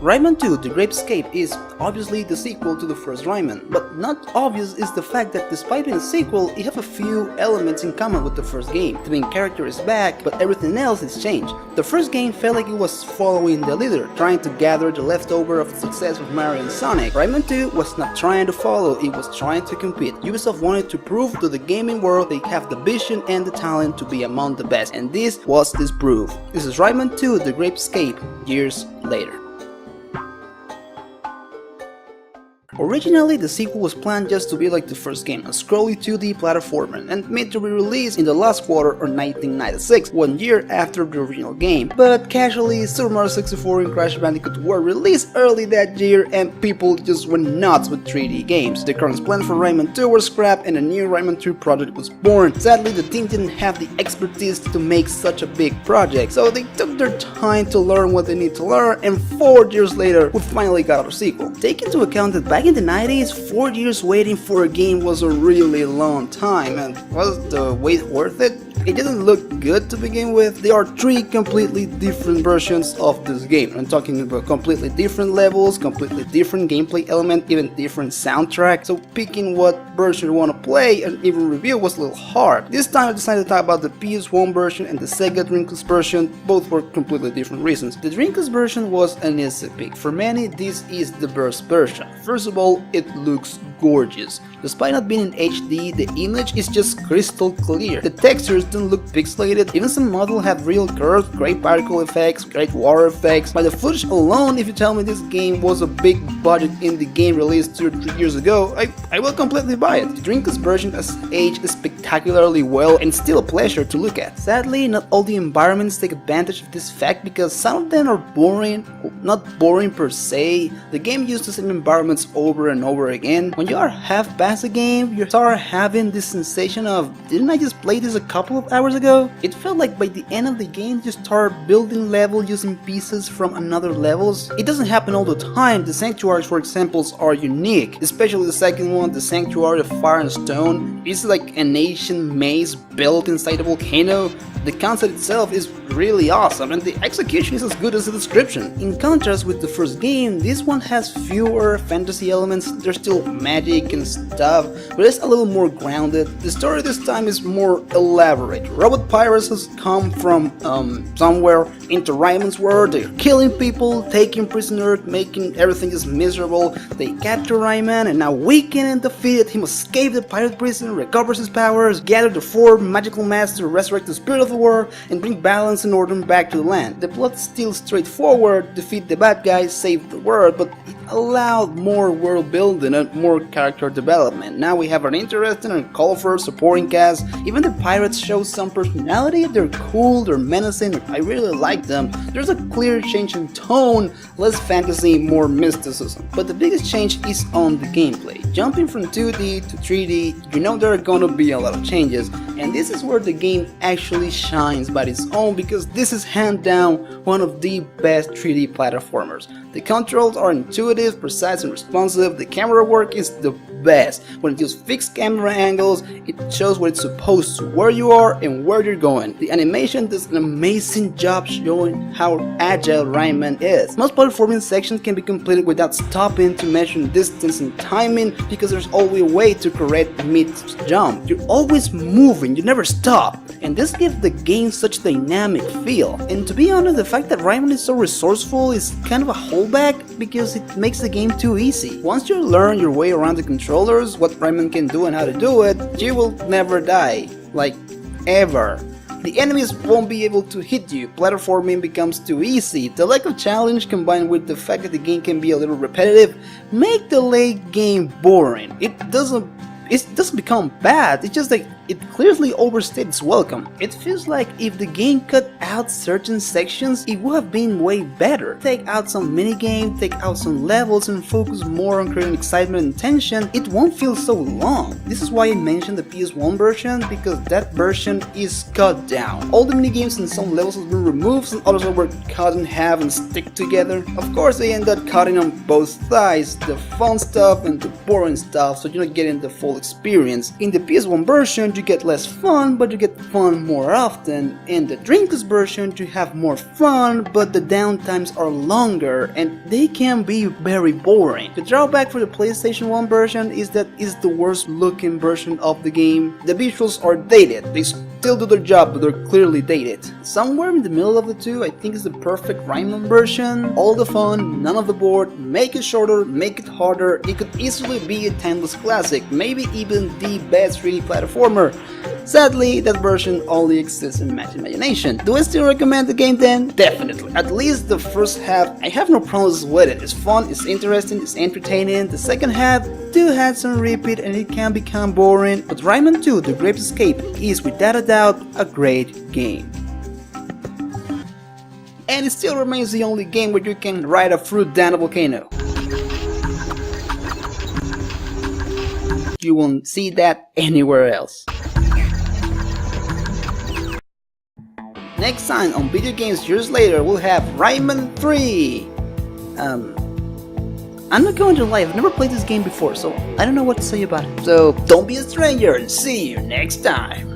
Rayman 2: The Great Escape is obviously the sequel to the first Rayman, but not obvious is the fact that despite being a sequel, it has a few elements in common with the first game. The main character is back, but everything else is changed. The first game felt like it was following the leader, trying to gather the leftover of the success with Mario and Sonic. Rayman 2 was not trying to follow, it was trying to compete. Ubisoft wanted to prove to the gaming world they have the vision and the talent to be among the best, and this was this proof. This is Rayman 2: The Great Escape, years later. Originally, the sequel was planned just to be like the first game, a scrolly 2D platformer, and made to be released in the last quarter of 1996, 1 year after the original game. But casually, Super Mario 64 and Crash Bandicoot were released early that year, and people just went nuts with 3D games. The current plans for Rayman 2 were scrapped, and a new Rayman 2 project was born. Sadly, the team didn't have the expertise to make such a big project, so they took their time to learn what they need to learn, and 4 years later, we finally got our sequel. Take into account that back in the 90s, 4 years waiting for a game was a really long time, and was the wait worth it? It didn't look good to begin with. There are 3 completely different versions of this game. I'm talking about completely different levels, completely different gameplay element, even different soundtrack, so picking what version you want to play and even review was a little hard. This time I decided to talk about the PS1 version and the Sega Dreamcast version, both for completely different reasons. The Dreamcast version was an easy pick. For many, this is the best version. First of all, it looks gorgeous. Despite not being in HD, the image is just crystal clear. The textures don't look pixelated, even some models have real curves, great particle effects, great water effects. By the footage alone, if you tell me this game was a big budget indie game released 2 or 3 years ago, I will completely buy it. The Dreamcast version has aged spectacularly well and still a pleasure to look at. Sadly, not all the environments take advantage of this fact because some of them are boring, not boring per se. The game used the same environments over and over again. When you are half past a game, you start having this sensation of, didn't I just play this a couple of hours ago? It felt like by the end of the game you start building level using pieces from another levels. It doesn't happen all the time. The sanctuaries, for example, are unique, especially the second one, the Sanctuary of Fire and Stone. It's like an ancient maze built inside a volcano. The concept itself is really awesome, and the execution is as good as the description. In contrast with the first game, this one has fewer fantasy elements. There's still magic and stuff, but it's a little more grounded. The story this time is more elaborate. Robot pirates has come from somewhere into Rayman's world. They're killing people, taking prisoners, making everything just miserable. They capture Rayman, and now weakened and defeated, he must escape the pirate prison, recovers his powers, gather the 4 magical masks to resurrect the spirit of the world, and bring balance and order back to the land. The plot is still straightforward: defeat the bad guys, save the world, but it allowed more world building and more character development. Now we have an interesting and colorful supporting cast. Even the pirates show some personality. They're cool, they're menacing, I really like them. There's a clear change in tone, less fantasy, more mysticism. But the biggest change is on the gameplay. Jumping from 2D to 3D, you know there are gonna be a lot of changes, and this is where the game actually shines by its own, because this is hand down one of the best 3D platformers. The controls are intuitive, precise and responsive. The camera work is the best. When it uses fixed camera angles, it shows what it's supposed to, where you are and where you're going. The animation does an amazing job showing how agile Rayman is. Most platforming sections can be completed without stopping to measure distance and timing, because there's always a way to correct mid-jump. You're always moving, you never stop, and this gives the game such a dynamic feel. And to be honest, the fact that Rayman is so resourceful is kind of a holdback, because it makes the game too easy. Once you learn your way around the controllers, what Rayman can do and how to do it, you will never die. Like, ever. The enemies won't be able to hit you, platforming becomes too easy. The lack of challenge combined with the fact that the game can be a little repetitive make the late game boring. It doesn't become bad, it's just like it clearly overstates its welcome. It feels like if the game cut out certain sections, it would have been way better. Take out some minigame, take out some levels, and focus more on creating excitement and tension, it won't feel so long. This is why I mentioned the PS1 version, because that version is cut down. All the minigames and some levels have been removed, and others were cut in half and stick together. Of course, they end up cutting on both sides, the fun stuff and the boring stuff, so you're not getting the full whole experience. In the PS1 version you get less fun, but you get fun more often. In the Dreamcast version you have more fun, but the downtimes are longer and they can be very boring. The drawback for the PlayStation 1 version is that it's the worst looking version of the game. The visuals are dated, they still do their job, but they're clearly dated. Somewhere in the middle of the two, I think is the perfect Rayman version. All the fun, none of the bored, make it shorter, make it harder. It could easily be a timeless classic, maybe even the best 3D platformer. Sadly, that version only exists in my imagination. Do I still recommend the game then? Definitely. At least the first half, I have no problems with it. It's fun, it's interesting, it's entertaining. The second half do have some repeat and it can become boring, but Rayman 2, The Great Escape is without a doubt a great game. And it still remains the only game where you can ride a fruit down a volcano. You won't see that anywhere else. Next time on Video Games Years Later, we'll have Rayman 3. I'm not going to lie, I've never played this game before, so I don't know what to say about it. So don't be a stranger and see you next time.